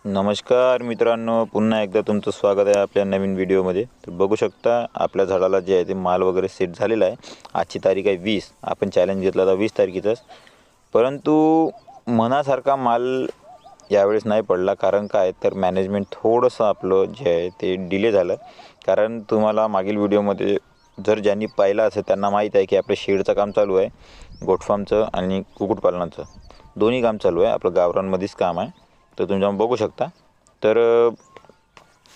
नमस्कार मित्रांनो, पुन्हा एकदा तुमचं स्वागत आहे आपल्या नवीन व्हिडिओमध्ये। तर बघू शकता आपल्या झाडाला जे आहे ते माल वगैरे सेट झालेला आहे। आजची तारीख आहे 20। आपण चॅलेंज घेतला होता 20 तारखेचाच, परंतु मनासारखा माल यावेळेस नाही पडला। कारण काय तर मॅनेजमेंट थोडंसं आपलं जे आहे ते डिले झालं। कारण तुम्हाला मागील व्हिडिओमध्ये जर ज्यांनी पाहिलं असेल त्यांना माहीत आहे की आपलं शेडचं काम चालू आहे, गोट फार्मचं आणि कुक्कुटपालनाचं दोन्ही काम चालू आहे। आपलं गावरानमध्येच काम आहे, तर तुम्ही जाऊन बघू शकता। तर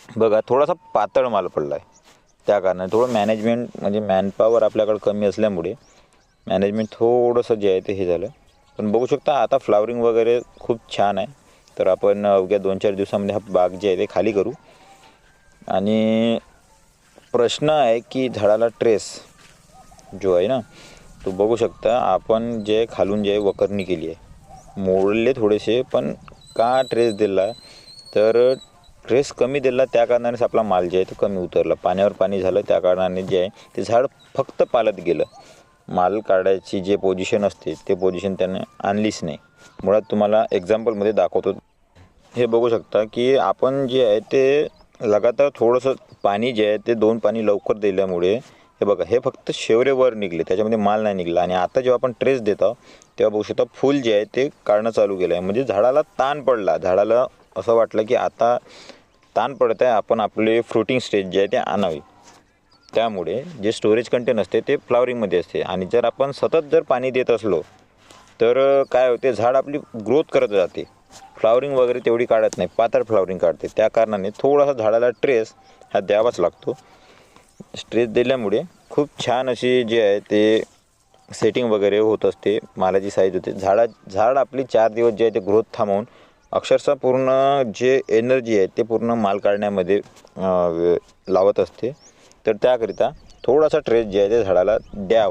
बघा थोडासा पातळ माल पडला आहे, त्या कारणाने थोडं मॅनेजमेंट म्हणजे मॅनपॉवर आपल्याकडे कमी असल्यामुळे मॅनेजमेंट थोडंसं जे आहे ते हे झालं। पण बघू शकता आता फ्लावरिंग वगैरे खूप छान आहे। तर आपण अवघ्या 2-4 दिवसामध्ये हा बाग जे आहे ते खाली करू। आणि प्रश्न आहे की झाडाला ट्रेस जो आहे ना, तो बघू शकता आपण जे खालून जे वकरणी केली आहे, मोडले थोडेसे, पण का ट्रेस दिला तर ट्रेस कमी दिला त्या कारणानेच आपला माल जे आहे तो कमी उतरला। पाण्यावर पाणी झालं त्या कारणाने जे आहे ते झाड फक्त पालत गेलं। माल काढायची जे पोझिशन असते ते पोझिशन त्याने आणलीच नाही। मुळात तुम्हाला एक्झाम्पलमध्ये दाखवतो, हे बघू शकता की आपण जे आहे ते लगातार थोडंसं पाणी जे आहे ते 2 पाणी लवकर दिल्यामुळे हे बघा हे फक्त शेवरे वर निघले, त्याच्यामध्ये माल नाही निघाला। आणि आता जेव्हा आपण ट्रेस देतो तेव्हा बघू शकता फूल जे आहे ते काढणं चालू केलं आहे, म्हणजे झाडाला ताण पडला। झाडाला असं वाटलं की आता ताण पडत आहे, आपण आपले फ्रुटिंग स्टेज जे आहे ते आणावी। त्यामुळे जे स्टोरेज कंटेन असते ते फ्लावरिंगमध्ये असते, आणि जर आपण सतत जर पाणी देत असलो तर काय होते, झाड आपली ग्रोथ करत जाते, फ्लावरिंग वगैरे तेवढी काढत नाही, पातळ फ्लावरिंग काढते। त्या कारणाने थोडासा झाडाला ट्रेस हा द्यावाच लागतो। स्ट्रेस दिल्यामुळे खूप छान अशी जे आहे ते सेटिंग वगैरे होत असते, मालाची साईज होते। झाड आपली 4 दिवस जे आहे ते ग्रोथ थांबवून अक्षरशः पूर्ण जे एनर्जी आहे ते पूर्ण माल काढण्यामध्ये लावत असते। तर त्याकरिता थोडासा ट्रेस जे आहे ते झाडाला द्यावा।